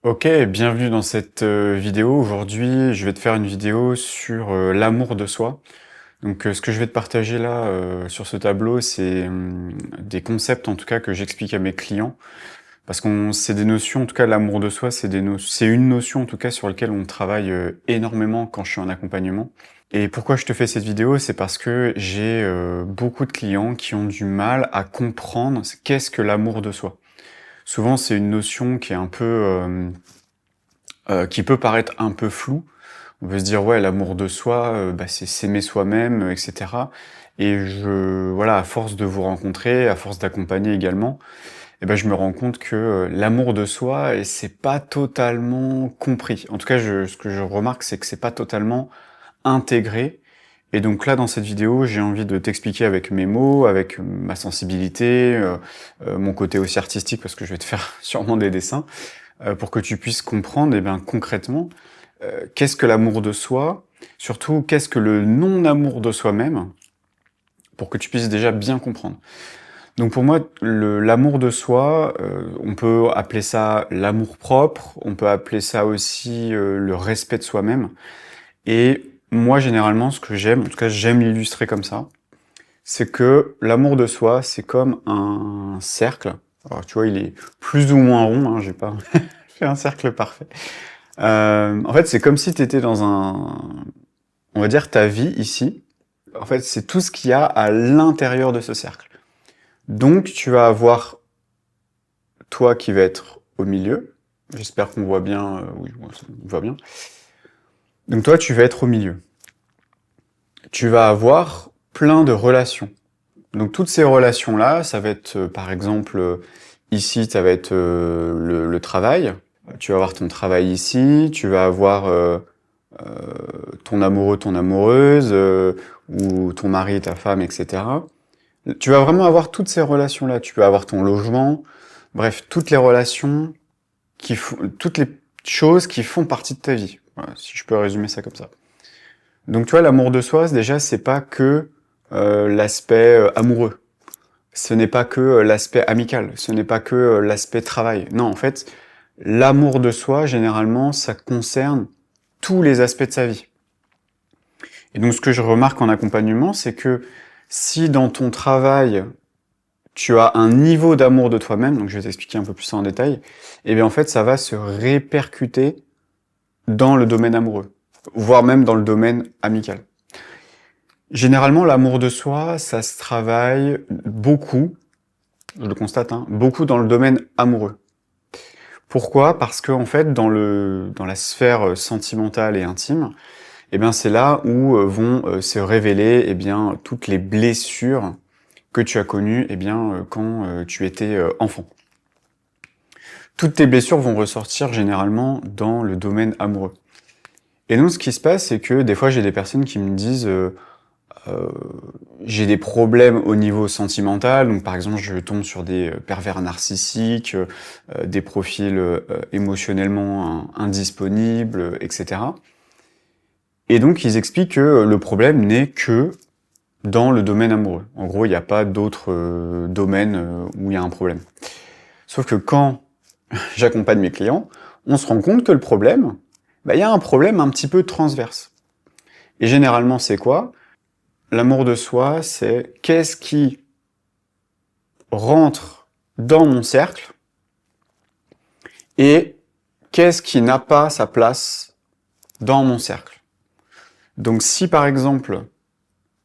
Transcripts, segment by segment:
Ok, bienvenue dans cette vidéo. Aujourd'hui, je vais te faire une vidéo sur l'amour de soi. Donc, ce que je vais te partager là sur ce tableau, c'est des concepts en tout cas que j'explique à mes clients, parce qu'on c'est des notions, en tout cas l'amour de soi, c'est une notion en tout cas sur laquelle on travaille énormément quand je suis en accompagnement. Et pourquoi je te fais cette vidéo, c'est parce que j'ai beaucoup de clients qui ont du mal à comprendre qu'est-ce que l'amour de soi. Souvent, c'est une notion qui est un peu qui peut paraître un peu flou. On peut se dire ouais, l'amour de soi, bah, c'est s'aimer soi-même, etc. Et voilà, à force de vous rencontrer, à force d'accompagner également, eh ben je me rends compte que l'amour de soi, et c'est pas totalement compris. En tout cas, ce que je remarque, c'est que c'est pas totalement intégré. Et donc là, dans cette vidéo, j'ai envie de t'expliquer avec mes mots, avec ma sensibilité, mon côté aussi artistique, parce que je vais te faire sûrement des dessins, pour que tu puisses comprendre, eh bien, concrètement, qu'est-ce que l'amour de soi, surtout qu'est-ce que le non-amour de soi-même, pour que tu puisses déjà bien comprendre. Donc pour moi, l'amour de soi, on peut appeler ça l'amour propre, on peut appeler ça aussi le respect de soi-même. Et moi, généralement, ce que j'aime, en tout cas j'aime l'illustrer comme ça, c'est que l'amour de soi, c'est comme un cercle. Alors tu vois, il est plus ou moins rond, hein, j'ai pas fait un cercle parfait. En fait, c'est comme si tu étais dans on va dire ta vie ici. En fait, c'est tout ce qu'il y a à l'intérieur de ce cercle. Donc, tu vas avoir toi qui va être au milieu. J'espère qu'on voit bien. Oui, on voit bien. Donc, toi, tu vas être au milieu. Tu vas avoir plein de relations. Donc, toutes ces relations-là, ça va être, par exemple, ici, ça va être le travail. Tu vas avoir ton travail ici. Tu vas avoir ton amoureux, ton amoureuse, ou ton mari, ta femme, etc. Tu vas vraiment avoir toutes ces relations-là. Tu peux avoir ton logement, bref, toutes les relations toutes les choses qui font partie de ta vie. Voilà, si je peux résumer ça comme ça. Donc tu vois, l'amour de soi, déjà, c'est pas que l'aspect amoureux. Ce n'est pas que l'aspect amical. Ce n'est pas que l'aspect travail. Non, en fait, l'amour de soi, généralement, ça concerne tous les aspects de sa vie. Et donc, ce que je remarque en accompagnement, c'est que si dans ton travail, tu as un niveau d'amour de toi-même, donc je vais t'expliquer un peu plus ça en détail, et bien en fait, ça va se répercuter dans le domaine amoureux, voire même dans le domaine amical. Généralement, l'amour de soi, ça se travaille beaucoup, je le constate, hein, beaucoup dans le domaine amoureux. Pourquoi? Parce que en fait, dans la sphère sentimentale et intime, eh bien c'est là où vont se révéler toutes les blessures que tu as connues quand tu étais enfant. Toutes tes blessures vont ressortir généralement dans le domaine amoureux. Et donc ce qui se passe, c'est que des fois j'ai des personnes qui me disent euh, j'ai des problèmes au niveau sentimental, donc par exemple je tombe sur des pervers narcissiques, des profils émotionnellement indisponibles, etc. Et donc ils expliquent que le problème n'est que dans le domaine amoureux. En gros, il n'y a pas d'autres domaines où il y a un problème. Sauf que quand j'accompagne mes clients, on se rend compte que le problème, il y a un problème un petit peu transverse. Et généralement, c'est quoi? L'amour de soi, c'est qu'est-ce qui rentre dans mon cercle et qu'est-ce qui n'a pas sa place dans mon cercle. Donc si par exemple,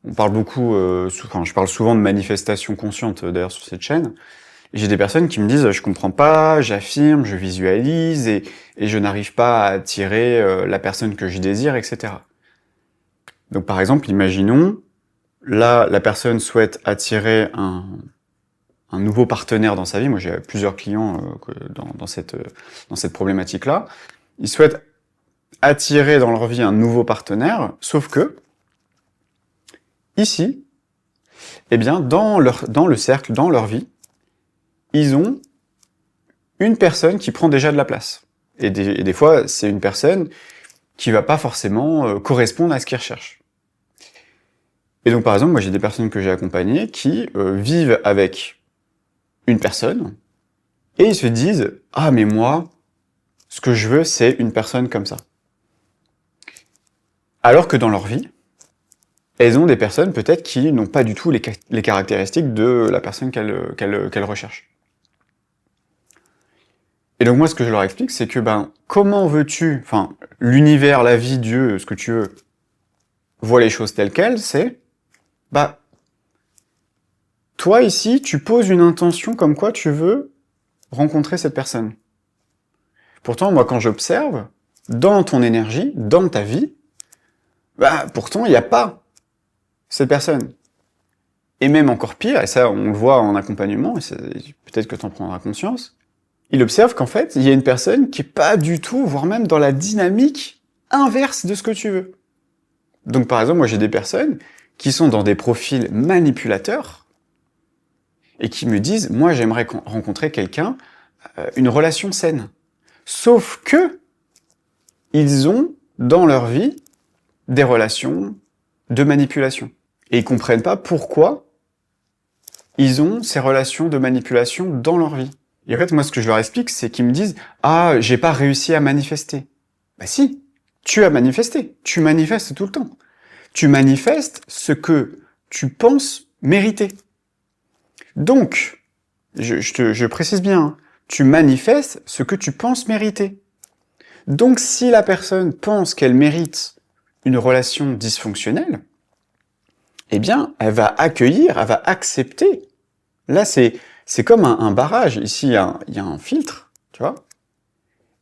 on parle beaucoup, je parle souvent de manifestation consciente d'ailleurs sur cette chaîne, et j'ai des personnes qui me disent je comprends pas, j'affirme, je visualise et je n'arrive pas à attirer la personne que je désire, etc. Donc par exemple, imaginons, là la personne souhaite attirer un nouveau partenaire dans sa vie. Moi j'ai plusieurs clients dans cette problématique-là. Ils souhaitent attirer dans leur vie un nouveau partenaire, sauf que ici, eh bien dans le cercle, dans leur vie, ils ont une personne qui prend déjà de la place. Et des fois, c'est une personne qui va pas forcément correspondre à ce qu'ils recherchent. Et donc, par exemple, moi, j'ai des personnes que j'ai accompagnées qui vivent avec une personne, et ils se disent « Ah, mais moi, Ce que je veux, c'est une personne comme ça. Alors que dans leur vie, elles ont des personnes peut-être qui n'ont pas du tout les caractéristiques de la personne qu'elles recherchent. Et donc moi, ce que je leur explique, c'est que comment veux-tu, enfin, l'univers, la vie, Dieu, ce que tu veux, voit les choses telles quelles, c'est, toi ici, tu poses une intention comme quoi tu veux rencontrer cette personne. Pourtant, moi, quand j'observe, dans ton énergie, dans ta vie, pourtant, il n'y a pas cette personne. Et même encore pire, et ça, on le voit en accompagnement, et peut-être que tu en prendras conscience, il observe qu'en fait, il y a une personne qui est pas du tout, voire même dans la dynamique inverse de ce que tu veux. Donc par exemple, moi j'ai des personnes qui sont dans des profils manipulateurs et qui me disent, moi j'aimerais rencontrer quelqu'un, une relation saine. Sauf que ils ont dans leur vie des relations de manipulation. Et ils comprennent pas pourquoi ils ont ces relations de manipulation dans leur vie. Et en fait, moi, ce que je leur explique, c'est qu'ils me disent « Ah, j'ai pas réussi à manifester. » Si, tu as manifesté. Tu manifestes tout le temps. Tu manifestes ce que tu penses mériter. Donc, je précise bien, hein, tu manifestes ce que tu penses mériter. Donc, si la personne pense qu'elle mérite une relation dysfonctionnelle, eh bien, elle va accueillir, elle va accepter. Là, c'est comme un barrage. Ici, il y a un filtre, tu vois.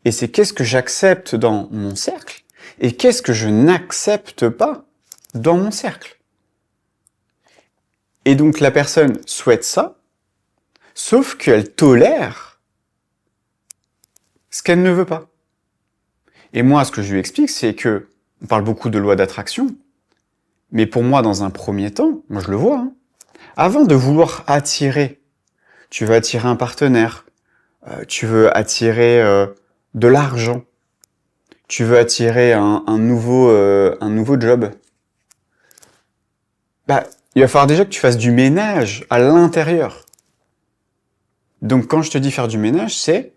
Et c'est qu'est-ce que j'accepte dans mon cercle et qu'est-ce que je n'accepte pas dans mon cercle. Et donc, la personne souhaite ça, sauf qu'elle tolère ce qu'elle ne veut pas. Et moi, ce que je lui explique, c'est que, on parle beaucoup de loi d'attraction, mais pour moi, dans un premier temps, moi je le vois, hein, avant de vouloir attirer, tu veux attirer un partenaire, tu veux attirer de l'argent, tu veux attirer un nouveau job, il va falloir déjà que tu fasses du ménage à l'intérieur. Donc quand je te dis faire du ménage, c'est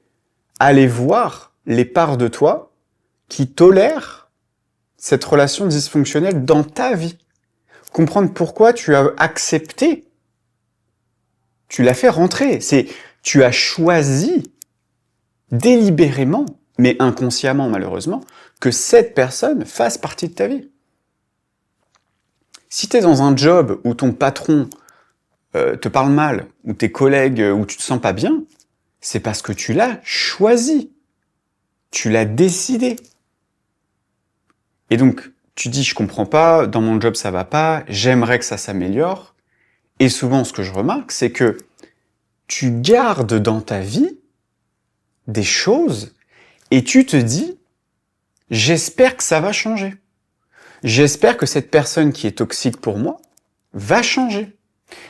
aller voir les parts de toi qui tolèrent cette relation dysfonctionnelle dans ta vie. Comprendre pourquoi tu as accepté, tu l'as fait rentrer. Tu as choisi délibérément, mais inconsciemment malheureusement, que cette personne fasse partie de ta vie. Si tu es dans un job où ton patron te parle mal, ou tes collègues, où tu te sens pas bien, c'est parce que tu l'as choisi. Tu l'as décidé. Et donc, tu dis, je comprends pas, dans mon job ça va pas, j'aimerais que ça s'améliore. Et souvent, ce que je remarque, c'est que tu gardes dans ta vie des choses et tu te dis, j'espère que ça va changer. J'espère que cette personne qui est toxique pour moi va changer.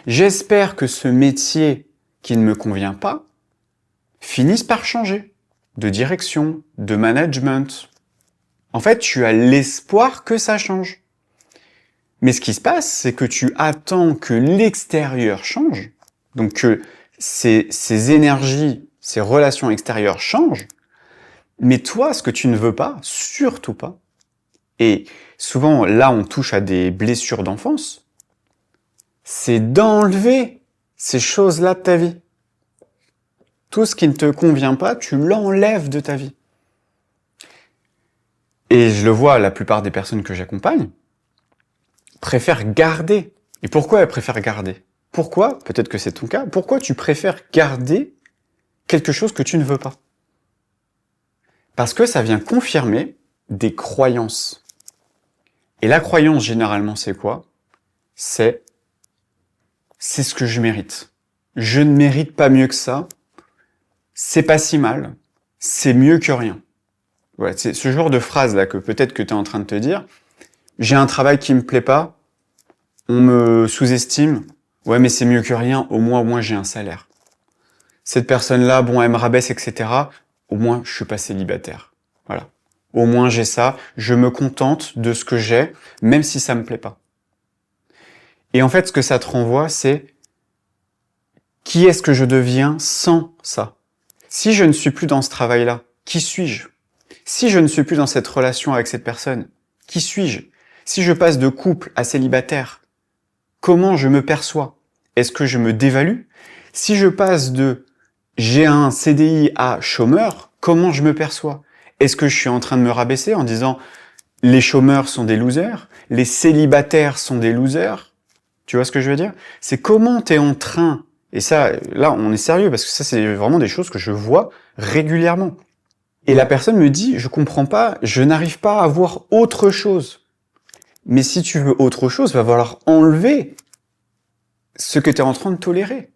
J'espère que ce métier qui ne me convient pas finisse par changer de direction, de management. En fait, tu as l'espoir que ça change. Mais ce qui se passe, c'est que tu attends que l'extérieur change, donc que ces énergies, ces relations extérieures changent, mais toi, ce que tu ne veux pas, surtout pas, et souvent là on touche à des blessures d'enfance, c'est d'enlever ces choses-là de ta vie. Tout ce qui ne te convient pas, tu l'enlèves de ta vie. Et je le vois, la plupart des personnes que j'accompagne préfèrent garder. Et pourquoi elles préfèrent garder? Pourquoi, peut-être que c'est ton cas, pourquoi tu préfères garder quelque chose que tu ne veux pas? Parce que ça vient confirmer des croyances. Et la croyance, généralement, c'est quoi? C'est ce que je mérite. Je ne mérite pas mieux que ça. C'est pas si mal. C'est mieux que rien. Ouais, c'est ce genre de phrase-là que peut-être que tu es en train de te dire. J'ai un travail qui me plaît pas. On me sous-estime. Ouais, mais c'est mieux que rien. Au moins j'ai un salaire. Cette personne-là, bon, elle me rabaisse, etc. Au moins, je suis pas célibataire. Voilà. Au moins, j'ai ça. Je me contente de ce que j'ai, même si ça me plaît pas. Et en fait, ce que ça te renvoie, c'est qui est-ce que je deviens sans ça? Si je ne suis plus dans ce travail-là, qui suis-je? Si je ne suis plus dans cette relation avec cette personne, qui suis-je? Si je passe de couple à célibataire, comment je me perçois? Est-ce que je me dévalue? Si je passe de j'ai un CDI à chômeur, comment je me perçois? Est-ce que je suis en train de me rabaisser en disant les chômeurs sont des losers, les célibataires sont des losers? Tu vois ce que je veux dire? C'est comment tu es en train, et ça, là, on est sérieux, parce que ça, c'est vraiment des choses que je vois régulièrement. Et la personne me dit, je comprends pas, je n'arrive pas à voir autre chose. Mais si tu veux autre chose, va falloir enlever ce que tu es en train de tolérer.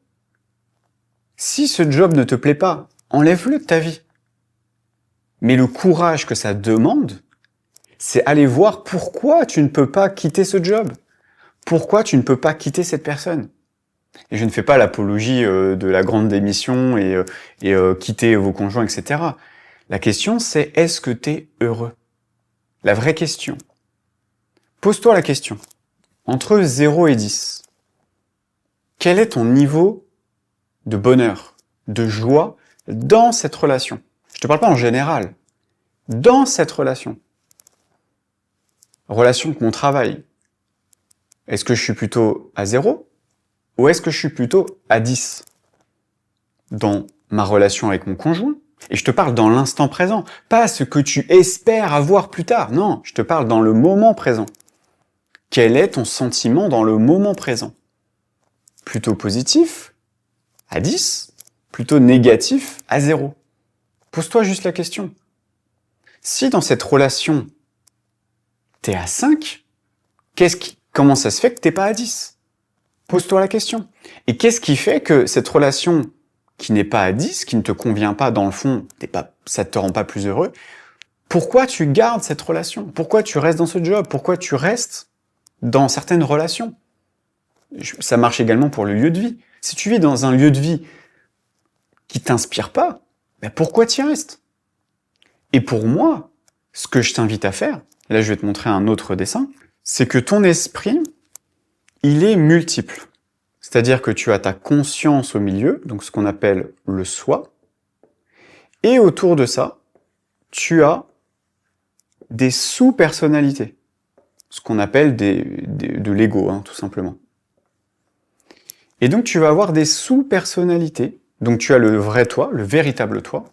Si ce job ne te plaît pas, enlève-le de ta vie. Mais le courage que ça demande, c'est aller voir pourquoi tu ne peux pas quitter ce job. Pourquoi tu ne peux pas quitter cette personne. Et je ne fais pas l'apologie de la grande démission et quitter vos conjoints, etc. La question, c'est est-ce que tu es heureux? La vraie question. Pose-toi la question. Entre 0 et 10, quel est ton niveau de bonheur, de joie dans cette relation? Je te parle pas en général. Dans cette relation. Relation avec mon travail. Est-ce que je suis plutôt à 0 ou est-ce que je suis plutôt à 10? Dans ma relation avec mon conjoint, et je te parle dans l'instant présent, pas ce que tu espères avoir plus tard, non, je te parle dans le moment présent. Quel est ton sentiment dans le moment présent? Plutôt positif, à 10, plutôt négatif, à 0. Pose-toi juste la question. Si dans cette relation, t'es à 5, comment ça se fait que t'es pas à 10? Pose-toi la question. Et qu'est-ce qui fait que cette relation qui n'est pas à 10, qui ne te convient pas dans le fond, ça ne te rend pas plus heureux, pourquoi tu gardes cette relation? Pourquoi tu restes dans ce job? Pourquoi tu restes dans certaines relations? Ça marche également pour le lieu de vie. Si tu vis dans un lieu de vie qui t'inspire pas, ben pourquoi tu y restes? Et pour moi, ce que je t'invite à faire, et là je vais te montrer un autre dessin, c'est que ton esprit, il est multiple. C'est-à-dire que tu as ta conscience au milieu, donc ce qu'on appelle le soi, et autour de ça, tu as des sous-personnalités, ce qu'on appelle de l'ego, hein, tout simplement. Et donc tu vas avoir des sous-personnalités, donc tu as le vrai toi, le véritable toi,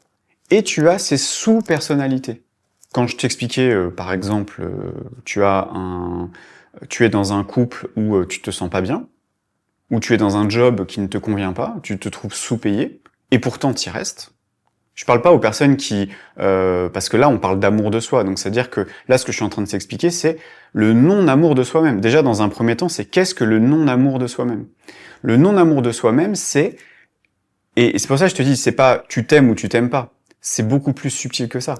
et tu as ces sous-personnalités. Quand je t'expliquais, par exemple, tu es dans un couple où tu te sens pas bien, où tu es dans un job qui ne te convient pas, tu te trouves sous-payé, et pourtant tu y restes. Je parle pas aux personnes qui... parce que là, on parle d'amour de soi, donc c'est-à-dire que là, ce que je suis en train de t'expliquer, c'est le non-amour de soi-même. Déjà, dans un premier temps, c'est qu'est-ce que le non-amour de soi-même? Le non-amour de soi-même, c'est... Et c'est pour ça que je te dis, c'est pas tu t'aimes ou tu t'aimes pas. C'est beaucoup plus subtil que ça.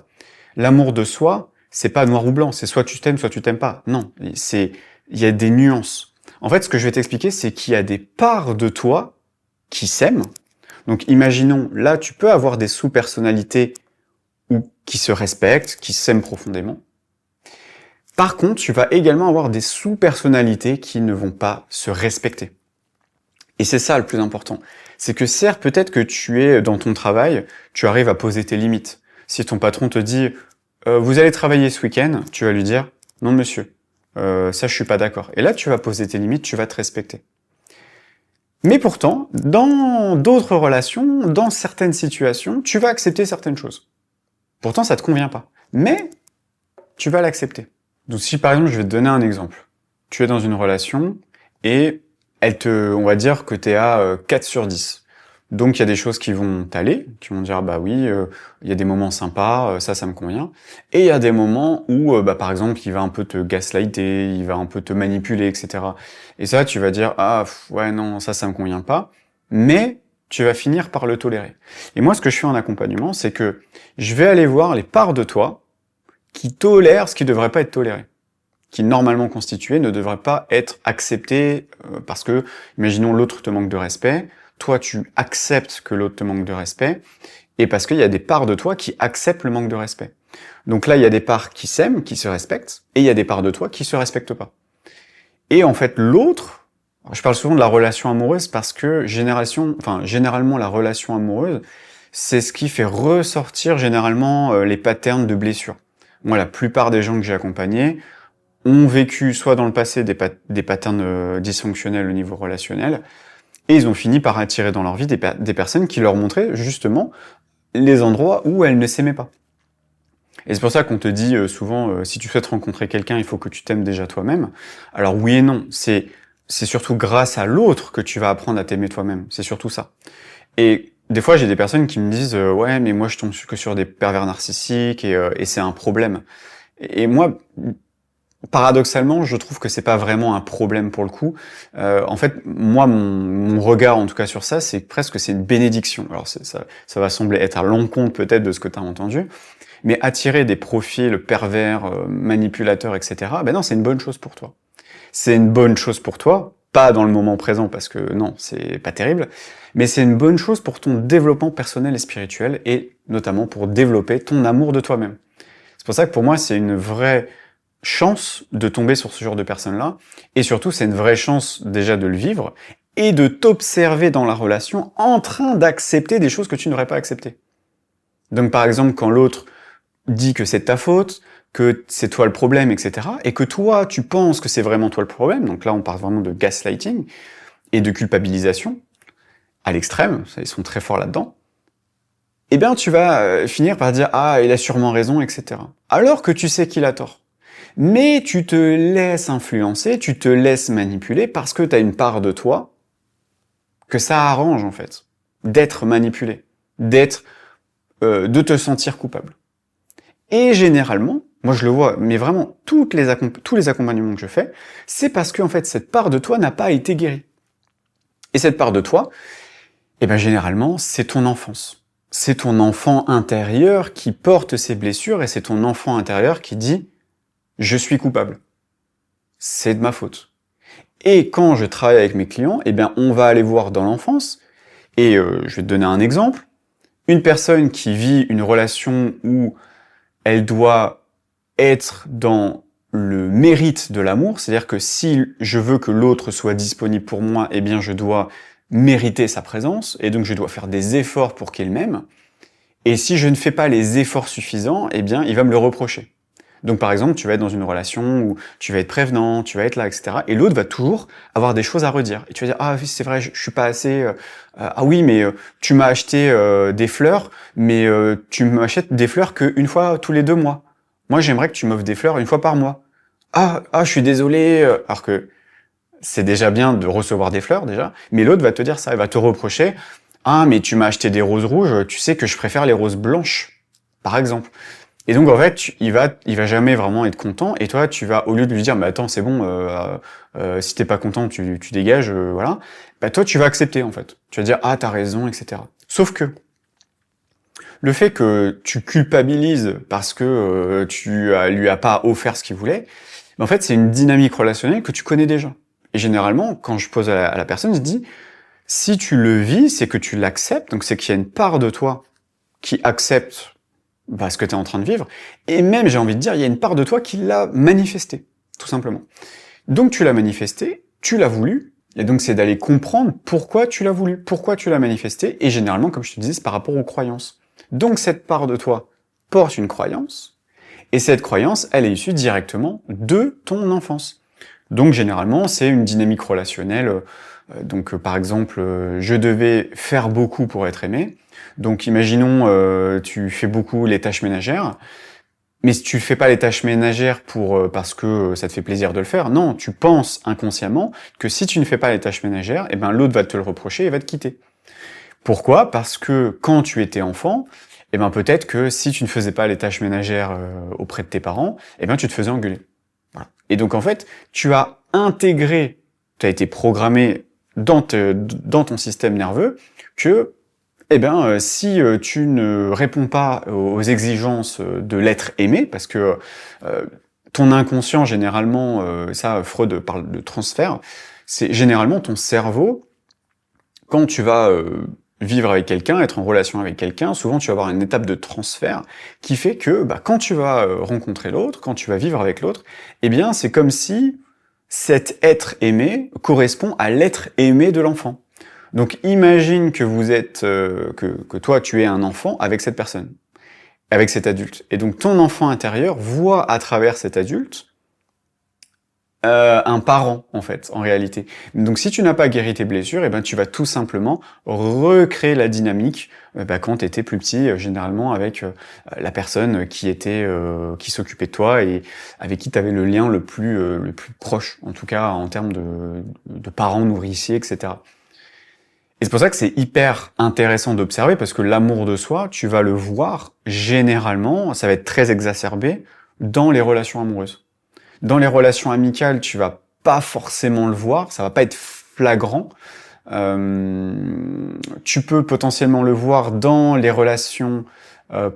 L'amour de soi, c'est pas noir ou blanc, c'est soit tu t'aimes, soit tu t'aimes pas. Non, il y a des nuances. En fait, ce que je vais t'expliquer, c'est qu'il y a des parts de toi qui s'aiment. Donc, imaginons, là, tu peux avoir des sous-personnalités ou qui se respectent, qui s'aiment profondément. Par contre, tu vas également avoir des sous-personnalités qui ne vont pas se respecter. Et c'est ça le plus important. C'est que certes, peut-être que tu es dans ton travail, tu arrives à poser tes limites. Si ton patron te dit « vous allez travailler ce week-end », tu vas lui dire « non monsieur ». Ça, je suis pas d'accord. Et là, tu vas poser tes limites, tu vas te respecter. Mais pourtant, dans d'autres relations, dans certaines situations, tu vas accepter certaines choses. Pourtant, ça te convient pas. Mais, tu vas l'accepter. Donc, si par exemple, je vais te donner un exemple. Tu es dans une relation et on va dire que tu es à 4 sur 10. Donc, il y a des choses qui vont t'aller, qui vont dire, bah oui, il y a des moments sympas, ça me convient. Et il y a des moments où, par exemple, il va un peu te gaslighter, il va un peu te manipuler, etc. Et ça, tu vas dire, ah, ouais, non, ça me convient pas. Mais tu vas finir par le tolérer. Et moi, ce que je fais en accompagnement, c'est que je vais aller voir les parts de toi qui tolèrent ce qui devrait pas être toléré, qui normalement constitué ne devrait pas être accepté parce que, imaginons, l'autre te manque de respect, toi tu acceptes que l'autre te manque de respect, et parce qu'il y a des parts de toi qui acceptent le manque de respect. Donc là, il y a des parts qui s'aiment, qui se respectent, et il y a des parts de toi qui se respectent pas. Et en fait, l'autre, je parle souvent de la relation amoureuse parce que généralement, la relation amoureuse, c'est ce qui fait ressortir généralement les patterns de blessures. Moi, la plupart des gens que j'ai accompagnés ont vécu soit dans le passé des patterns dysfonctionnels au niveau relationnel, et ils ont fini par attirer dans leur vie des personnes qui leur montraient justement les endroits où elles ne s'aimaient pas. Et c'est pour ça qu'on te dit souvent, si tu souhaites rencontrer quelqu'un, il faut que tu t'aimes déjà toi-même. Alors oui et non, c'est surtout grâce à l'autre que tu vas apprendre à t'aimer toi-même, c'est surtout ça. Et des fois, j'ai des personnes qui me disent ouais, mais moi je tombe que sur des pervers narcissiques et c'est un problème. Et moi, paradoxalement, je trouve que c'est pas vraiment un problème pour le coup. En fait, moi, mon regard en tout cas sur ça, c'est presque c'est une bénédiction. Alors ça va sembler être à l'encontre peut-être de ce que tu as entendu, mais attirer des profils pervers, manipulateurs, etc., ben non, c'est une bonne chose pour toi. C'est une bonne chose pour toi, pas dans le moment présent, parce que non, c'est pas terrible, mais c'est une bonne chose pour ton développement personnel et spirituel, et notamment pour développer ton amour de toi-même. C'est pour ça que pour moi, c'est une vraie chance de tomber sur ce genre de personnes-là, et surtout, c'est une vraie chance déjà de le vivre, et de t'observer dans la relation en train d'accepter des choses que tu n'aurais pas acceptées. Donc par exemple, quand l'autre dit que c'est de ta faute, que c'est toi le problème, etc., et que toi, tu penses que c'est vraiment toi le problème, donc là on parle vraiment de gaslighting, et de culpabilisation, à l'extrême, ils sont très forts là-dedans, eh bien tu vas finir par dire « Ah, il a sûrement raison, etc. » Alors que tu sais qu'il a tort. Mais tu te laisses influencer, tu te laisses manipuler, parce que tu as une part de toi que ça arrange, en fait, d'être manipulé, de te sentir coupable. Et généralement, moi je le vois, mais vraiment, tous les accompagnements que je fais, c'est parce que en fait, cette part de toi n'a pas été guérie. Et cette part de toi, eh ben généralement, c'est ton enfance. C'est ton enfant intérieur qui porte ses blessures, et c'est ton enfant intérieur qui dit « Je suis coupable. C'est de ma faute. » Et quand je travaille avec mes clients, eh bien on va aller voir dans l'enfance, et je vais te donner un exemple. Une personne qui vit une relation où elle doit être dans le mérite de l'amour, c'est-à-dire que si je veux que l'autre soit disponible pour moi, eh bien je dois mériter sa présence, et donc je dois faire des efforts pour qu'il m'aime, et si je ne fais pas les efforts suffisants, eh bien il va me le reprocher. Donc par exemple, tu vas être dans une relation où tu vas être prévenant, tu vas être là, etc., et l'autre va toujours avoir des choses à redire. Et tu vas dire « Ah oui, c'est vrai, je suis pas assez... ah oui, mais tu m'as acheté des fleurs, mais tu m'achètes des fleurs qu'une fois tous les 2 mois. Moi, j'aimerais que tu m'offres des fleurs une fois par mois. Ah, je suis désolé. » Alors que c'est déjà bien de recevoir des fleurs, déjà, mais l'autre va te dire ça, il va te reprocher « Ah, mais tu m'as acheté des roses rouges, tu sais que je préfère les roses blanches, par exemple. » Et donc en fait, il va jamais vraiment être content, et toi, tu vas, au lieu de lui dire « Mais attends, c'est bon, si t'es pas content, tu dégages, voilà. » Bah toi, tu vas accepter, en fait. Tu vas dire « Ah, t'as raison, etc. » Sauf que, le fait que tu culpabilises parce que lui as pas offert ce qu'il voulait, en fait, c'est une dynamique relationnelle que tu connais déjà. Et généralement, quand je pose à la personne, je dis « Si tu le vis, c'est que tu l'acceptes, donc c'est qu'il y a une part de toi qui accepte ce que tu es en train de vivre, et même, j'ai envie de dire, il y a une part de toi qui l'a manifesté, tout simplement. Donc tu l'as manifesté, tu l'as voulu, et donc c'est d'aller comprendre pourquoi tu l'as voulu, pourquoi tu l'as manifesté, et généralement, comme je te disais, c'est par rapport aux croyances. Donc cette part de toi porte une croyance, et cette croyance, elle est issue directement de ton enfance. Donc généralement, c'est une dynamique relationnelle, donc par exemple, je devais faire beaucoup pour être aimé. Donc imaginons, tu fais beaucoup les tâches ménagères, mais si tu fais pas les tâches ménagères parce que ça te fait plaisir de le faire, non, tu penses inconsciemment que si tu ne fais pas les tâches ménagères, eh ben l'autre va te le reprocher et va te quitter. Pourquoi? Parce que quand tu étais enfant, eh ben peut-être que si tu ne faisais pas les tâches ménagères auprès de tes parents, eh ben tu te faisais engueuler. Voilà. Et donc en fait, tu as intégré, tu as été programmé dans ton système nerveux que si tu ne réponds pas aux exigences de l'être aimé, parce que ton inconscient, généralement, ça, Freud parle de transfert, c'est généralement ton cerveau, quand tu vas vivre avec quelqu'un, être en relation avec quelqu'un, souvent tu vas avoir une étape de transfert qui fait que quand tu vas rencontrer l'autre, quand tu vas vivre avec l'autre, eh bien c'est comme si cet être aimé correspond à l'être aimé de l'enfant. Donc imagine que vous êtes, que toi tu es un enfant avec cette personne, avec cet adulte. Et donc ton enfant intérieur voit à travers cet adulte un parent, en fait, en réalité. Donc si tu n'as pas guéri tes blessures, eh ben, tu vas tout simplement recréer la dynamique quand tu étais plus petit, généralement avec la personne qui s'occupait de toi et avec qui tu avais le lien le plus proche, en tout cas en termes de parents nourriciers, etc. Et c'est pour ça que c'est hyper intéressant d'observer, parce que l'amour de soi, tu vas le voir généralement, ça va être très exacerbé dans les relations amoureuses. Dans les relations amicales, tu vas pas forcément le voir, ça va pas être flagrant. Tu peux potentiellement le voir dans les relations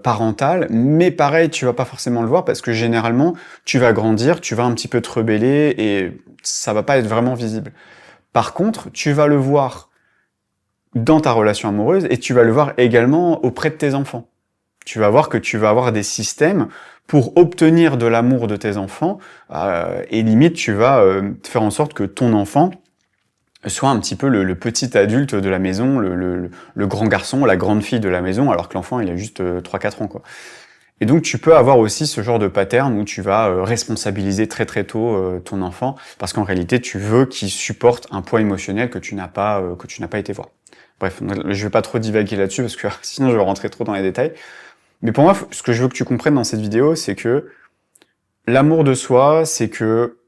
parentales, mais pareil, tu vas pas forcément le voir parce que généralement, tu vas grandir, tu vas un petit peu te rebeller et ça va pas être vraiment visible. Par contre, tu vas le voir dans ta relation amoureuse et tu vas le voir également auprès de tes enfants. Tu vas voir que tu vas avoir des systèmes pour obtenir de l'amour de tes enfants, et limite tu vas faire en sorte que ton enfant soit un petit peu le petit adulte de la maison, le grand garçon, la grande fille de la maison, alors que l'enfant il a juste 3-4 ans, quoi. Et donc tu peux avoir aussi ce genre de pattern où tu vas responsabiliser très très tôt ton enfant, parce qu'en réalité tu veux qu'il supporte un poids émotionnel que tu n'as pas été voir. Bref, je vais pas trop divaguer là-dessus parce que sinon je vais rentrer trop dans les détails. Mais pour moi, ce que je veux que tu comprennes dans cette vidéo, c'est que l'amour de soi, c'est que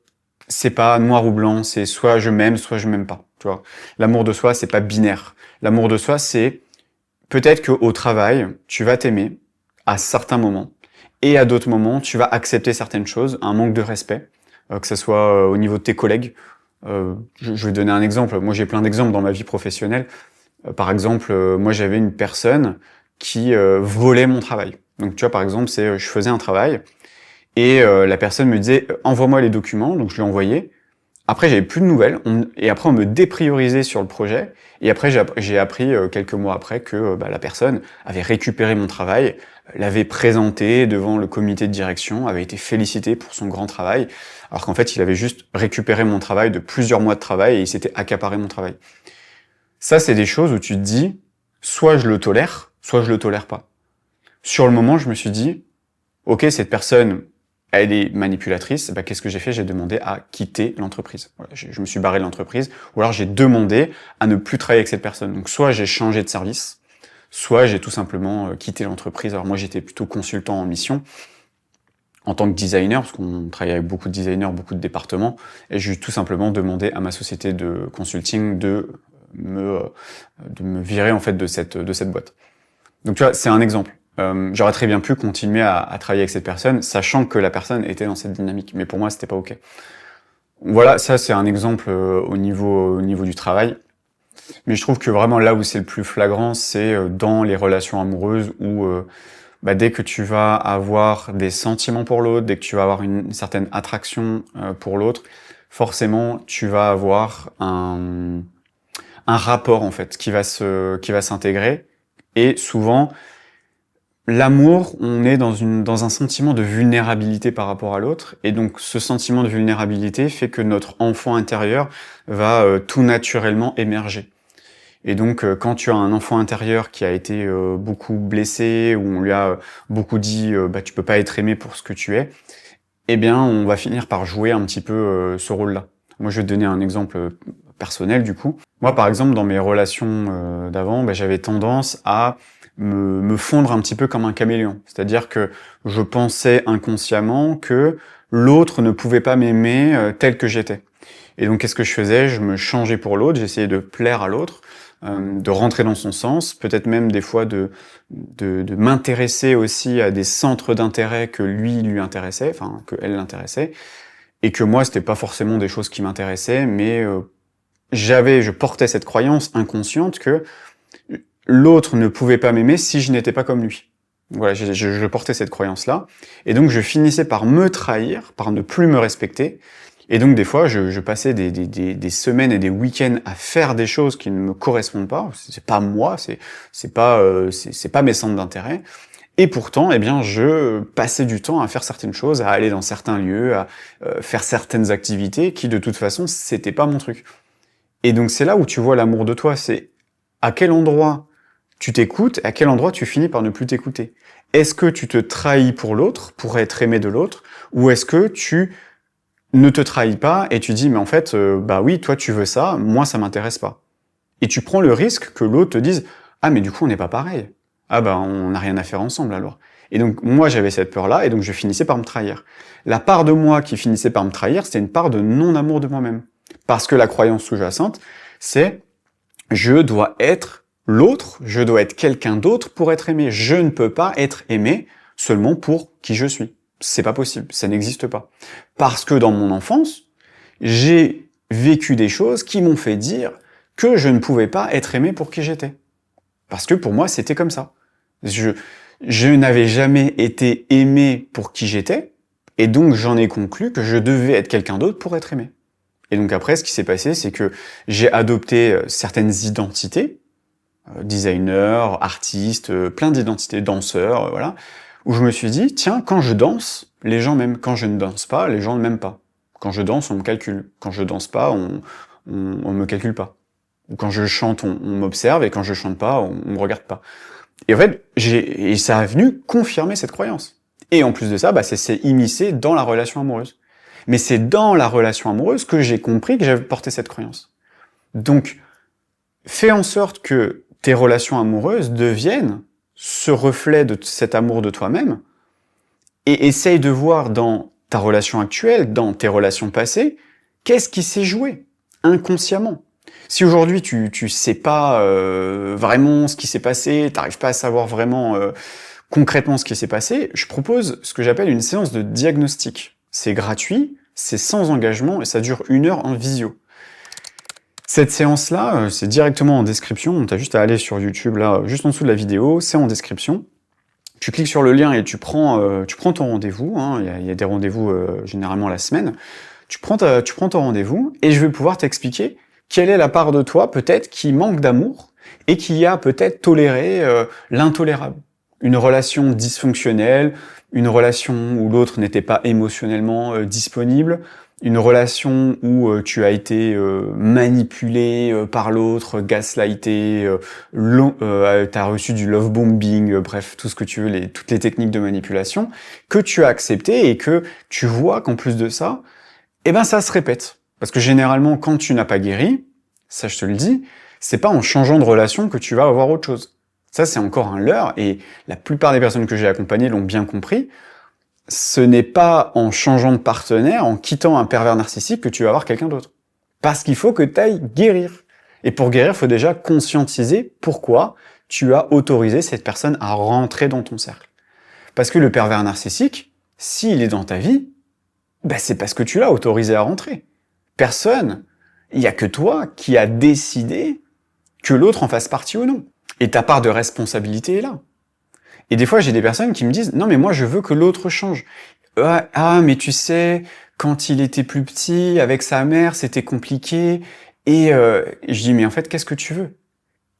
c'est pas noir ou blanc, c'est soit je m'aime pas, tu vois. L'amour de soi, c'est pas binaire. L'amour de soi, c'est peut-être qu'au travail, tu vas t'aimer à certains moments, et à d'autres moments, tu vas accepter certaines choses, un manque de respect, que ce soit au niveau de tes collègues. Je vais donner un exemple. Moi, j'ai plein d'exemples dans ma vie professionnelle. Par exemple, moi, j'avais une personne qui volait mon travail. Donc, tu vois, par exemple, je faisais un travail, et la personne me disait « envoie-moi les documents », donc je lui envoyais. Après, j'avais plus de nouvelles, et après, on me dépriorisait sur le projet, et après, j'ai appris quelques mois après que la personne avait récupéré mon travail, l'avait présenté devant le comité de direction, avait été félicité pour son grand travail, alors qu'en fait, il avait juste récupéré mon travail de plusieurs mois de travail, et il s'était accaparé mon travail. Ça, c'est des choses où tu te dis, soit je le tolère, soit je le tolère pas. Sur le moment, je me suis dit, ok, cette personne, elle est manipulatrice, qu'est-ce que j'ai fait? J'ai demandé à quitter l'entreprise. Voilà, je me suis barré de l'entreprise, ou alors j'ai demandé à ne plus travailler avec cette personne. Donc soit j'ai changé de service, soit j'ai tout simplement quitté l'entreprise. Alors moi j'étais plutôt consultant en mission, en tant que designer, parce qu'on travaille avec beaucoup de designers, beaucoup de départements, et j'ai tout simplement demandé à ma société de consulting de me virer en fait de cette boîte. Donc tu vois, c'est un exemple. J'aurais très bien pu continuer à travailler avec cette personne, sachant que la personne était dans cette dynamique. Mais pour moi, c'était pas ok. Voilà, ça c'est un exemple au niveau du travail. Mais je trouve que vraiment là où c'est le plus flagrant, c'est dans les relations amoureuses où dès que tu vas avoir des sentiments pour l'autre, dès que tu vas avoir une certaine attraction pour l'autre, forcément tu vas avoir un rapport en fait qui va s'intégrer. Et souvent, l'amour, on est dans un sentiment de vulnérabilité par rapport à l'autre, et donc ce sentiment de vulnérabilité fait que notre enfant intérieur va tout naturellement émerger. Et donc quand tu as un enfant intérieur qui a été beaucoup blessé, où on lui a beaucoup dit tu peux pas être aimé pour ce que tu es, eh bien on va finir par jouer un petit peu ce rôle-là. Moi je vais te donner un exemple personnel du coup. Moi par exemple dans mes relations d'avant, j'avais tendance à me fondre un petit peu comme un caméléon. C'est-à-dire que je pensais inconsciemment que l'autre ne pouvait pas m'aimer tel que j'étais. Et donc qu'est-ce que je faisais? Je me changeais pour l'autre, j'essayais de plaire à l'autre, de rentrer dans son sens, peut-être même des fois de m'intéresser aussi à des centres d'intérêt que lui intéressait, enfin que elle l'intéressait, et que moi c'était pas forcément des choses qui m'intéressaient, mais je portais cette croyance inconsciente que l'autre ne pouvait pas m'aimer si je n'étais pas comme lui. Voilà, je portais cette croyance-là, et donc je finissais par me trahir, par ne plus me respecter, et donc des fois je passais des semaines et des week-ends à faire des choses qui ne me correspondent pas, c'est pas moi, c'est pas mes centres d'intérêt, et pourtant, eh bien, je passais du temps à faire certaines choses, à aller dans certains lieux, à faire certaines activités qui de toute façon, c'était pas mon truc. Et donc c'est là où tu vois l'amour de toi, c'est À quel endroit tu t'écoutes, à quel endroit tu finis par ne plus t'écouter? Est-ce que tu te trahis pour l'autre, pour être aimé de l'autre, ou est-ce que tu ne te trahis pas et tu dis, mais en fait, bah oui, toi tu veux ça, moi ça m'intéresse pas. Et tu prends le risque que l'autre te dise, ah mais du coup on n'est pas pareil. Ah bah on n'a rien à faire ensemble alors. Et donc moi j'avais cette peur-là et donc je finissais par me trahir. La part de moi qui finissait par me trahir, c'était une part de non-amour de moi-même. Parce que la croyance sous-jacente, c'est je dois être l'autre, je dois être quelqu'un d'autre pour être aimé. Je ne peux pas être aimé seulement pour qui je suis. C'est pas possible, ça n'existe pas. Parce que dans mon enfance, j'ai vécu des choses qui m'ont fait dire que je ne pouvais pas être aimé pour qui j'étais. Parce que pour moi, c'était comme ça. Je n'avais jamais été aimé pour qui j'étais, et donc j'en ai conclu que je devais être quelqu'un d'autre pour être aimé. Et donc après, ce qui s'est passé, c'est que j'ai adopté certaines identités, designer, artiste, plein d'identités, danseur, voilà, où je me suis dit, tiens, quand je danse, les gens m'aiment. Quand je ne danse pas, les gens ne m'aiment pas. Quand je danse, on me calcule. Quand je danse pas, on me calcule pas. Ou quand je chante, on m'observe, et quand je chante pas, on me regarde pas. Et en fait, et ça a venu confirmer cette croyance. Et en plus de ça, bah, ça s'est immiscé dans la relation amoureuse. Mais c'est dans la relation amoureuse que j'ai compris que j'avais porté cette croyance. Donc, fais en sorte que tes relations amoureuses deviennent ce reflet de cet amour de toi-même, et essaye de voir dans ta relation actuelle, dans tes relations passées, qu'est-ce qui s'est joué inconsciemment. Si aujourd'hui tu sais pas vraiment ce qui s'est passé, t'arrives pas à savoir vraiment concrètement ce qui s'est passé, je propose ce que j'appelle une séance de diagnostic. C'est gratuit, c'est sans engagement et ça dure 1 heure en visio. Cette séance-là, c'est directement en description, t'as juste à aller sur YouTube, là, juste en dessous de la vidéo, c'est en description. Tu cliques sur le lien et tu prends ton rendez-vous, hein, il y a des rendez-vous généralement la semaine. Tu prends ton rendez-vous et je vais pouvoir t'expliquer quelle est la part de toi, peut-être, qui manque d'amour et qui a peut-être toléré l'intolérable. Une relation dysfonctionnelle, une relation où l'autre n'était pas émotionnellement disponible, une relation où tu as été manipulé par l'autre, gaslighté, t'as reçu du love bombing, bref, tout ce que tu veux, toutes les techniques de manipulation, que tu as accepté et que tu vois qu'en plus de ça, eh ben ça se répète. Parce que généralement, quand tu n'as pas guéri, ça je te le dis, c'est pas en changeant de relation que tu vas avoir autre chose. Ça c'est encore un leurre, et la plupart des personnes que j'ai accompagnées l'ont bien compris. Ce n'est pas en changeant de partenaire, en quittant un pervers narcissique que tu vas avoir quelqu'un d'autre. Parce qu'il faut que tu ailles guérir. Et pour guérir, il faut déjà conscientiser pourquoi tu as autorisé cette personne à rentrer dans ton cercle. Parce que le pervers narcissique, s'il est dans ta vie, bah c'est parce que tu l'as autorisé à rentrer. Personne, il n'y a que toi qui a décidé que l'autre en fasse partie ou non. Et ta part de responsabilité est là. Et des fois, j'ai des personnes qui me disent « Non, mais moi, je veux que l'autre change. Ah, mais tu sais, quand il était plus petit, avec sa mère, c'était compliqué. » Et je dis « Mais en fait, qu'est-ce que tu veux?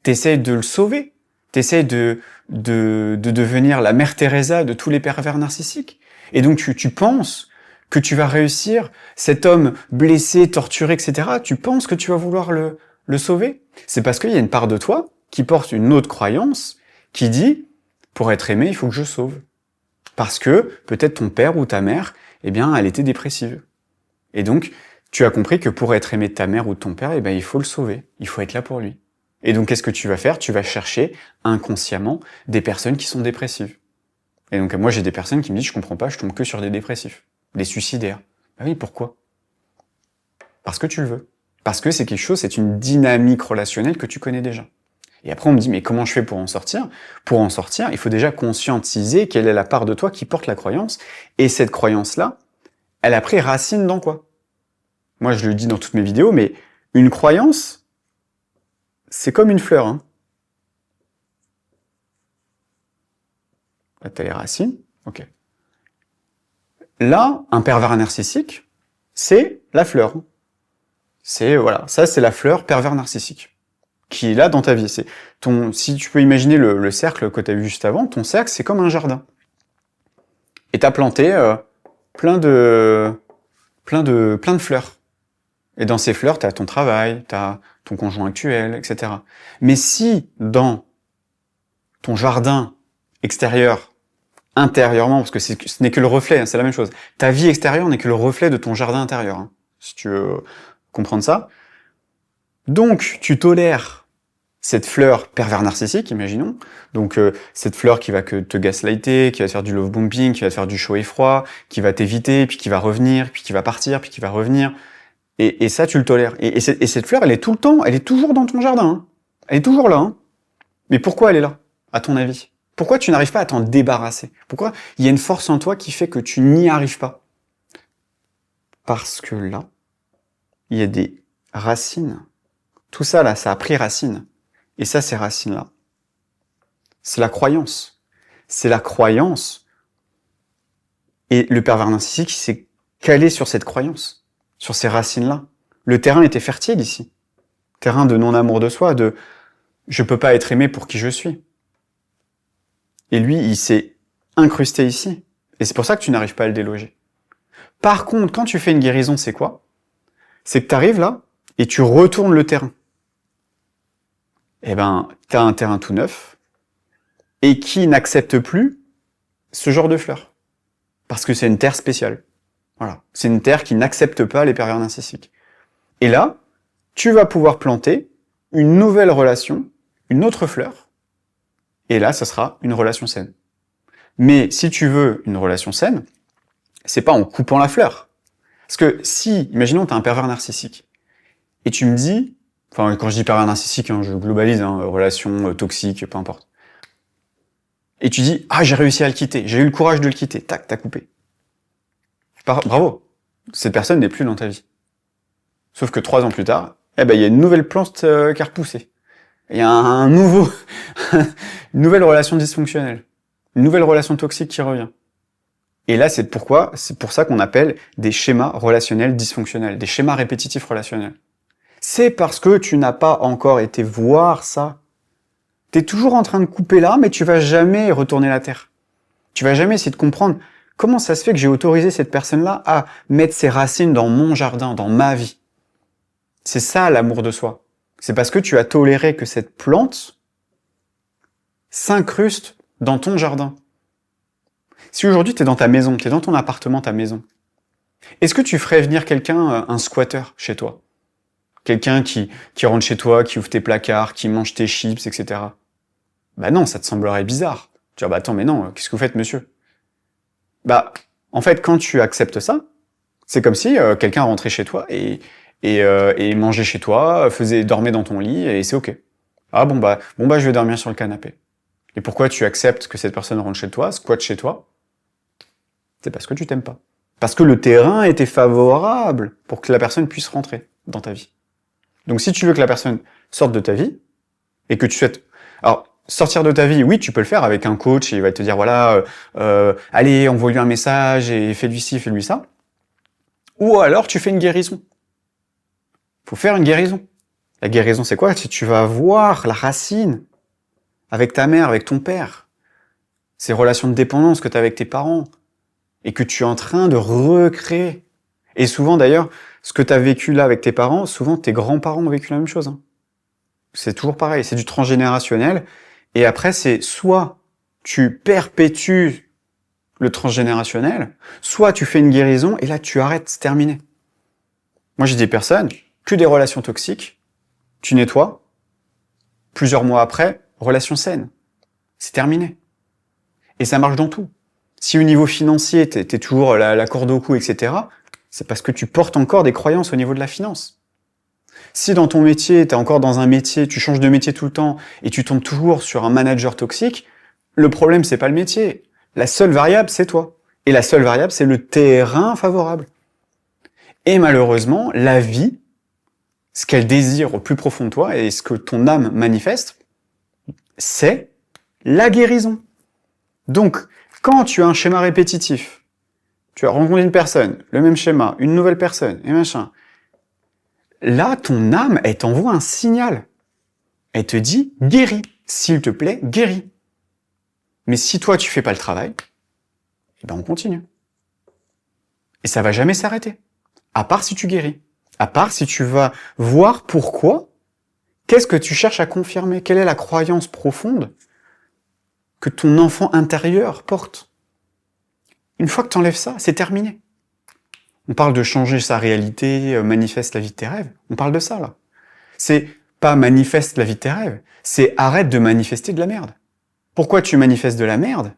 T'essayes de le sauver. T'essayes de devenir la mère Teresa de tous les pervers narcissiques. Et donc, tu penses que tu vas réussir, cet homme blessé, torturé, etc., tu penses que tu vas vouloir le sauver? C'est parce qu'il y a une part de toi qui porte une autre croyance qui dit « Pour être aimé, il faut que je sauve. » Parce que peut-être ton père ou ta mère, eh bien, elle était dépressive. Et donc, tu as compris que pour être aimé de ta mère ou de ton père, eh bien, il faut le sauver. Il faut être là pour lui. Et donc, qu'est-ce que tu vas faire? Tu vas chercher inconsciemment des personnes qui sont dépressives. Et donc, moi, j'ai des personnes qui me disent « Je comprends pas, je tombe que sur des dépressifs. Des suicidaires. » Bah oui, pourquoi? Parce que tu le veux. Parce que c'est quelque chose, c'est une dynamique relationnelle que tu connais déjà. Et après, on me dit, mais comment je fais pour en sortir? Pour en sortir, il faut déjà conscientiser quelle est la part de toi qui porte la croyance. Et cette croyance-là, elle a pris racine dans quoi? Moi, je le dis dans toutes mes vidéos, mais une croyance, c'est comme une fleur. Hein. Là, t'as les racines. Ok. Là, un pervers narcissique, c'est la fleur. C'est, voilà, ça, c'est la fleur pervers narcissique qui est là dans ta vie. C'est si tu peux imaginer le cercle que tu as vu juste avant, ton cercle, c'est comme un jardin. Et tu as planté plein de fleurs. Et dans ces fleurs, tu as ton travail, tu as ton conjoint actuel, etc. Mais si dans ton jardin extérieur, intérieurement, parce que ce n'est que le reflet, hein, c'est la même chose. Ta vie extérieure n'est que le reflet de ton jardin intérieur, hein, si tu veux comprendre ça. Donc, tu tolères cette fleur pervers narcissique, imaginons. Donc, cette fleur qui va te gaslighter, qui va te faire du love bombing, qui va te faire du chaud et froid, qui va t'éviter, puis qui va revenir, puis qui va partir, puis qui va revenir. Et ça, tu le tolères. Et cette fleur, elle est tout le temps, elle est toujours dans ton jardin. Hein. Elle est toujours là. Hein. Mais pourquoi elle est là, à ton avis? Pourquoi tu n'arrives pas à t'en débarrasser? Pourquoi il y a une force en toi qui fait que tu n'y arrives pas? Parce que là, il y a des racines. Tout ça, là, ça a pris racine. Et ça, ces racines-là, c'est la croyance. C'est la croyance. Et le pervers narcissique s'est calé sur cette croyance, sur ces racines-là. Le terrain était fertile ici. Terrain de non-amour de soi, de « je peux pas être aimé pour qui je suis ». Et lui, il s'est incrusté ici. Et c'est pour ça que tu n'arrives pas à le déloger. Par contre, quand tu fais une guérison, c'est quoi? C'est que tu arrives là et tu retournes le terrain. Eh ben, tu as un terrain tout neuf et qui n'accepte plus ce genre de fleurs. Parce que c'est une terre spéciale. Voilà. C'est une terre qui n'accepte pas les pervers narcissiques. Et là, tu vas pouvoir planter une nouvelle relation, une autre fleur. Et là, ça sera une relation saine. Mais si tu veux une relation saine, c'est pas en coupant la fleur. Parce que si, imaginons, tu as un pervers narcissique, et tu me dis, enfin, quand je dis pervers narcissique, hein, je globalise, hein, relation toxique, peu importe. Et tu dis, ah, j'ai réussi à le quitter, j'ai eu le courage de le quitter, tac, t'as coupé. Bravo, cette personne n'est plus dans ta vie. Sauf que 3 ans plus tard, eh ben, il y a une nouvelle plante qui a repoussé. Il y a une nouvelle relation dysfonctionnelle. Une nouvelle relation toxique qui revient. Et là, c'est pour ça qu'on appelle des schémas relationnels dysfonctionnels, des schémas répétitifs relationnels. C'est parce que tu n'as pas encore été voir ça. T'es toujours en train de couper là, mais tu vas jamais retourner la terre. Tu vas jamais essayer de comprendre comment ça se fait que j'ai autorisé cette personne-là à mettre ses racines dans mon jardin, dans ma vie. C'est ça l'amour de soi. C'est parce que tu as toléré que cette plante s'incruste dans ton jardin. Si aujourd'hui tu es dans ta maison, tu es dans ton appartement, ta maison, est-ce que tu ferais venir quelqu'un, un squatter, chez toi? Quelqu'un qui rentre chez toi, qui ouvre tes placards, qui mange tes chips, etc. Bah non, ça te semblerait bizarre. Tu dis, bah attends, mais non, qu'est-ce que vous faites, monsieur? Bah, en fait, quand tu acceptes ça, c'est comme si quelqu'un rentrait chez toi et mangeait chez toi, dormait dans ton lit, et c'est ok. Ah bon bah, je vais dormir sur le canapé. Et pourquoi tu acceptes que cette personne rentre chez toi, squatte chez toi? C'est parce que tu t'aimes pas. Parce que le terrain était favorable pour que la personne puisse rentrer dans ta vie. Donc si tu veux que la personne sorte de ta vie, et que tu souhaites... Alors, sortir de ta vie, oui, tu peux le faire avec un coach, et il va te dire, voilà, allez, envoie-lui un message, et fais-lui ci, fais-lui ça. Ou alors, tu fais une guérison. Faut faire une guérison. La guérison, c'est quoi? C'est tu vas voir la racine avec ta mère, avec ton père. Ces relations de dépendance que tu as avec tes parents, et que tu es en train de recréer. Et souvent, d'ailleurs, ce que tu as vécu là avec tes parents, souvent tes grands-parents ont vécu la même chose. Hein. C'est toujours pareil, c'est du transgénérationnel. Et après, c'est soit tu perpétues le transgénérationnel, soit tu fais une guérison, et là, tu arrêtes, c'est terminé. Moi, j'ai des personnes, que des relations toxiques, tu nettoies, plusieurs mois après, relation saine. C'est terminé. Et ça marche dans tout. Si au niveau financier, t'es toujours la corde au cou, etc., c'est parce que tu portes encore des croyances au niveau de la finance. Si dans ton métier, t'es encore dans un métier, tu changes de métier tout le temps, et tu tombes toujours sur un manager toxique, le problème, c'est pas le métier. La seule variable, c'est toi. Et la seule variable, c'est le terrain favorable. Et malheureusement, la vie, ce qu'elle désire au plus profond de toi, et ce que ton âme manifeste, c'est la guérison. Donc, quand tu as un schéma répétitif, tu as rencontré une personne, le même schéma, une nouvelle personne, et machin, là, ton âme, elle t'envoie un signal. Elle te dit, guéris. S'il te plaît, guéris. Mais si toi, tu fais pas le travail, eh ben on continue. Et ça va jamais s'arrêter. À part si tu guéris. À part si tu vas voir pourquoi, qu'est-ce que tu cherches à confirmer? Quelle est la croyance profonde que ton enfant intérieur porte? Une fois que tu enlèves ça, c'est terminé. On parle de changer sa réalité, manifeste la vie de tes rêves. On parle de ça, là. C'est pas manifeste la vie de tes rêves, c'est arrête de manifester de la merde. Pourquoi tu manifestes de la merde?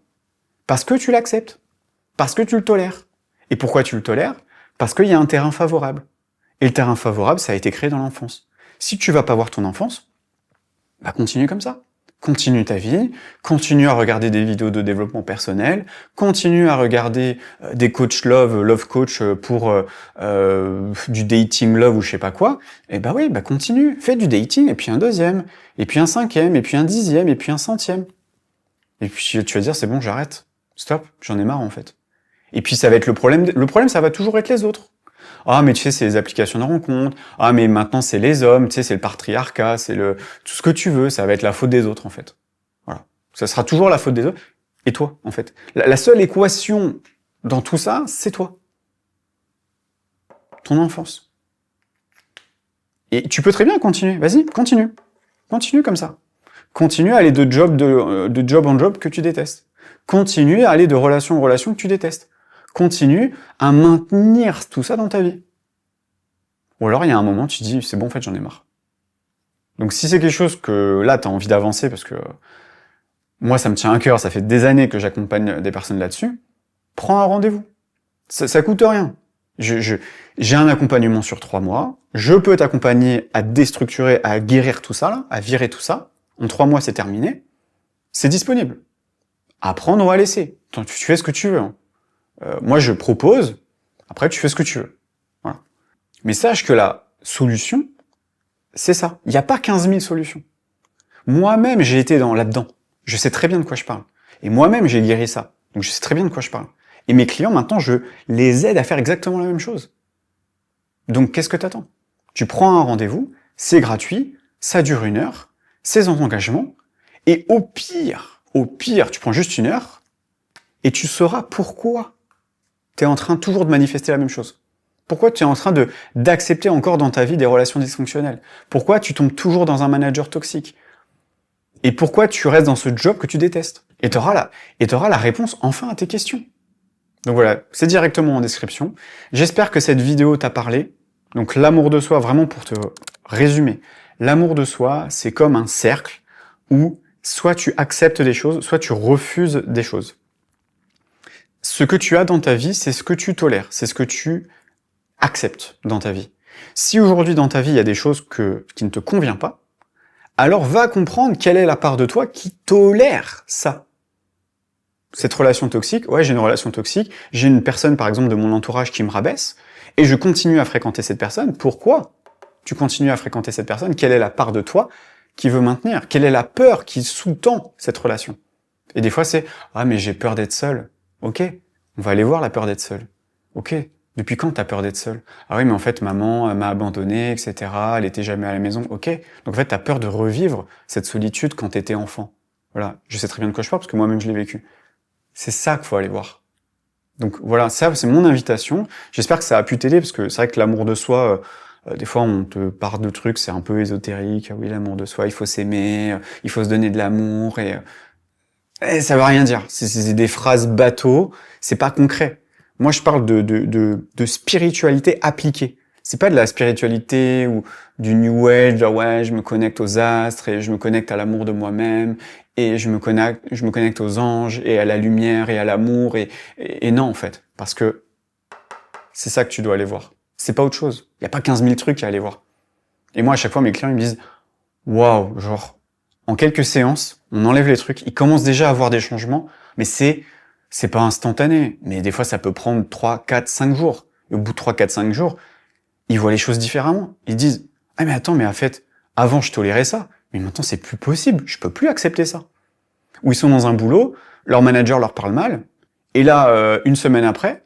Parce que tu l'acceptes. Parce que tu le tolères. Et pourquoi tu le tolères? Parce qu'il y a un terrain favorable. Et le terrain favorable, ça a été créé dans l'enfance. Si tu vas pas voir ton enfance, bah continue comme ça. Continue ta vie, continue à regarder des vidéos de développement personnel, continue à regarder des coachs love coach pour du dating love ou je sais pas quoi, et bah oui, bah continue, fais du dating, et puis un deuxième, et puis un cinquième, et puis un dixième, et puis un centième. Et puis tu vas dire, c'est bon, j'arrête, stop, j'en ai marre en fait. Et puis ça va être le problème ça va toujours être les autres. Ah, mais tu sais, c'est les applications de rencontre. Ah, mais maintenant, c'est les hommes, tu sais, c'est le patriarcat, c'est tout ce que tu veux, ça va être la faute des autres, en fait. Voilà. Ça sera toujours la faute des autres. Et toi, en fait. La seule équation dans tout ça, c'est toi. Ton enfance. Et tu peux très bien continuer. Vas-y, continue. Continue comme ça. Continue à aller de job en job que tu détestes. Continue à aller de relation en relation que tu détestes. Continue à maintenir tout ça dans ta vie. Ou alors, il y a un moment, tu te dis, c'est bon, en fait, j'en ai marre. Donc, si c'est quelque chose que, là, tu as envie d'avancer, parce que moi, ça me tient à cœur, ça fait des années que j'accompagne des personnes là-dessus, prends un rendez-vous. Ça coûte rien. J'ai un accompagnement sur 3 mois, je peux t'accompagner à déstructurer, à guérir tout ça, là, à virer tout ça. En 3 mois, c'est terminé. C'est disponible. À prendre ou à laisser. Tu fais ce que tu veux. Hein. Moi, je propose, après, tu fais ce que tu veux. Voilà. Mais sache que la solution, c'est ça. Il n'y a pas 15 000 solutions. Moi-même, j'ai été là-dedans. Je sais très bien de quoi je parle. Et moi-même, j'ai guéri ça. Donc, je sais très bien de quoi je parle. Et mes clients, maintenant, je les aide à faire exactement la même chose. Donc, qu'est-ce que t'attends? Tu prends un rendez-vous, c'est gratuit, ça dure 1 heure, c'est sans engagement, et au pire, tu prends juste 1 heure, et tu sauras pourquoi tu es en train toujours de manifester la même chose. Pourquoi tu es en train d'accepter encore dans ta vie des relations dysfonctionnelles? Pourquoi tu tombes toujours dans un manager toxique? Et pourquoi tu restes dans ce job que tu détestes? Et tu auras la réponse enfin à tes questions. Donc voilà, c'est directement en description. J'espère que cette vidéo t'a parlé. Donc l'amour de soi, vraiment pour te résumer, l'amour de soi, c'est comme un cercle où soit tu acceptes des choses, soit tu refuses des choses. Ce que tu as dans ta vie, c'est ce que tu tolères, c'est ce que tu acceptes dans ta vie. Si aujourd'hui dans ta vie, il y a des choses qui ne te conviennent pas, alors va comprendre quelle est la part de toi qui tolère ça. Cette relation toxique, ouais, j'ai une relation toxique, j'ai une personne par exemple de mon entourage qui me rabaisse, et je continue à fréquenter cette personne. Pourquoi tu continues à fréquenter cette personne? Quelle est la part de toi qui veut maintenir? Quelle est la peur qui sous-tend cette relation? Et des fois c'est « Ah mais j'ai peur d'être seul ». Ok, on va aller voir la peur d'être seul. Ok, depuis quand t'as peur d'être seul? Ah oui mais en fait maman m'a abandonné, etc. Elle était jamais à la maison. Ok, donc en fait t'as peur de revivre cette solitude quand t'étais enfant. Voilà, je sais très bien de quoi je parle parce que moi-même je l'ai vécu. C'est ça qu'il faut aller voir. Donc voilà, ça c'est mon invitation. J'espère que ça a pu t'aider, parce que c'est vrai que l'amour de soi, des fois on te parle de trucs, c'est un peu ésotérique. Oui, l'amour de soi, il faut s'aimer, il faut se donner de l'amour, et ça veut rien dire. C'est des phrases bateaux, c'est pas concret. Moi je parle de spiritualité appliquée. C'est pas de la spiritualité ou du New Age, genre ouais, je me connecte aux astres et je me connecte à l'amour de moi-même et je me connecte aux anges et à la lumière et à l'amour et non en fait, parce que c'est ça que tu dois aller voir. C'est pas autre chose. Il y a pas 15 000 trucs à aller voir. Et moi à chaque fois mes clients ils me disent waouh, genre en quelques séances, on enlève les trucs, ils commencent déjà à avoir des changements, mais c'est pas instantané, mais des fois ça peut prendre 3, 4, 5 jours. Et au bout de 3, 4, 5 jours, ils voient les choses différemment. Ils disent « Ah mais attends, mais en fait, avant je tolérais ça, mais maintenant c'est plus possible, je peux plus accepter ça. » Ou ils sont dans un boulot, leur manager leur parle mal, et là, 1 semaine après,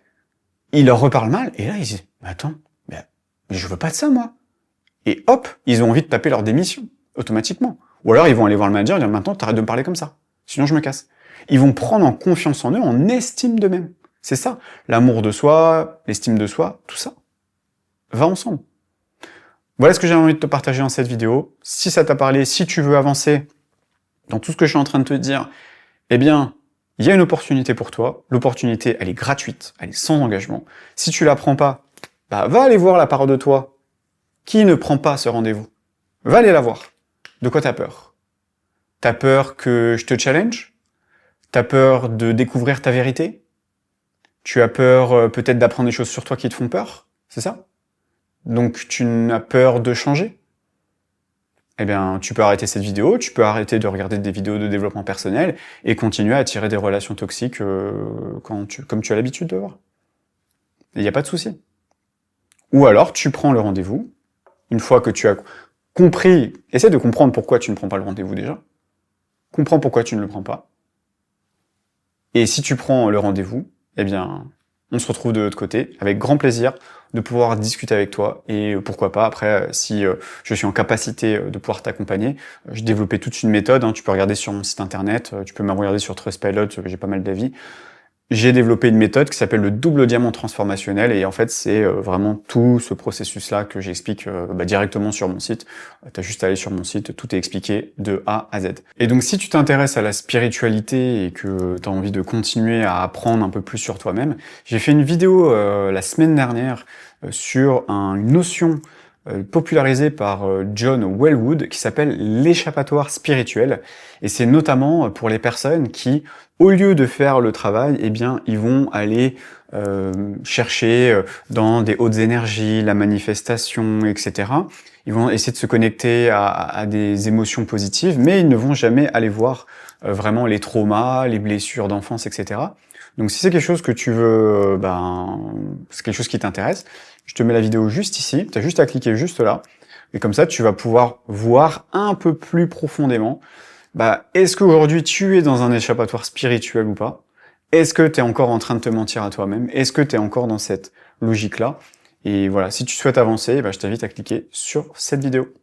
il leur reparle mal, et là ils disent « Mais attends, mais je veux pas de ça moi. » Et hop, ils ont envie de taper leur démission, automatiquement. Ou alors ils vont aller voir le manager et dire « Maintenant t'arrêtes de me parler comme ça, sinon je me casse. » Ils vont prendre en confiance en eux, en estime d'eux-mêmes. C'est ça, l'amour de soi, l'estime de soi, tout ça va ensemble. Voilà ce que j'ai envie de te partager dans cette vidéo. Si ça t'a parlé, si tu veux avancer dans tout ce que je suis en train de te dire, eh bien, il y a une opportunité pour toi. L'opportunité, elle est gratuite, elle est sans engagement. Si tu la prends pas, bah, va aller voir la part de toi qui ne prend pas ce rendez-vous. Va aller la voir. De quoi t'as peur? T'as peur que je te challenge? T'as peur de découvrir ta vérité? Tu as peur peut-être d'apprendre des choses sur toi qui te font peur? C'est ça? Donc tu n'as peur de changer? Eh bien, tu peux arrêter cette vidéo, tu peux arrêter de regarder des vidéos de développement personnel et continuer à attirer des relations toxiques comme tu as l'habitude de voir. Il n'y a pas de souci. Ou alors, tu prends le rendez-vous, une fois que tu as compris, essaie de comprendre pourquoi tu ne prends pas le rendez-vous déjà, comprends pourquoi tu ne le prends pas, et si tu prends le rendez-vous, eh bien, on se retrouve de l'autre côté, avec grand plaisir de pouvoir discuter avec toi, et pourquoi pas, après, si je suis en capacité de pouvoir t'accompagner, j'ai développé toute une méthode, hein, tu peux regarder sur mon site internet, tu peux même regarder sur Trustpilot, j'ai pas mal d'avis. J'ai développé une méthode qui s'appelle le double diamant transformationnel, et en fait, c'est vraiment tout ce processus-là que j'explique directement sur mon site. T'as juste à aller sur mon site, tout est expliqué de A à Z. Et donc, si tu t'intéresses à la spiritualité et que tu as envie de continuer à apprendre un peu plus sur toi-même, j'ai fait une vidéo la semaine dernière sur une notion popularisée par John Welwood qui s'appelle l'échappatoire spirituel. Et c'est notamment pour les personnes qui, au lieu de faire le travail, eh bien, ils vont aller chercher dans des hautes énergies, la manifestation, etc. Ils vont essayer de se connecter à des émotions positives, mais ils ne vont jamais aller voir vraiment les traumas, les blessures d'enfance, etc. Donc si c'est quelque chose que tu veux, c'est quelque chose qui t'intéresse, je te mets la vidéo juste ici, tu as juste à cliquer juste là, et comme ça tu vas pouvoir voir un peu plus profondément, est-ce qu'aujourd'hui tu es dans un échappatoire spirituel ou pas? Est-ce que tu es encore en train de te mentir à toi-même? Est-ce que tu es encore dans cette logique-là? Et voilà, si tu souhaites avancer, je t'invite à cliquer sur cette vidéo.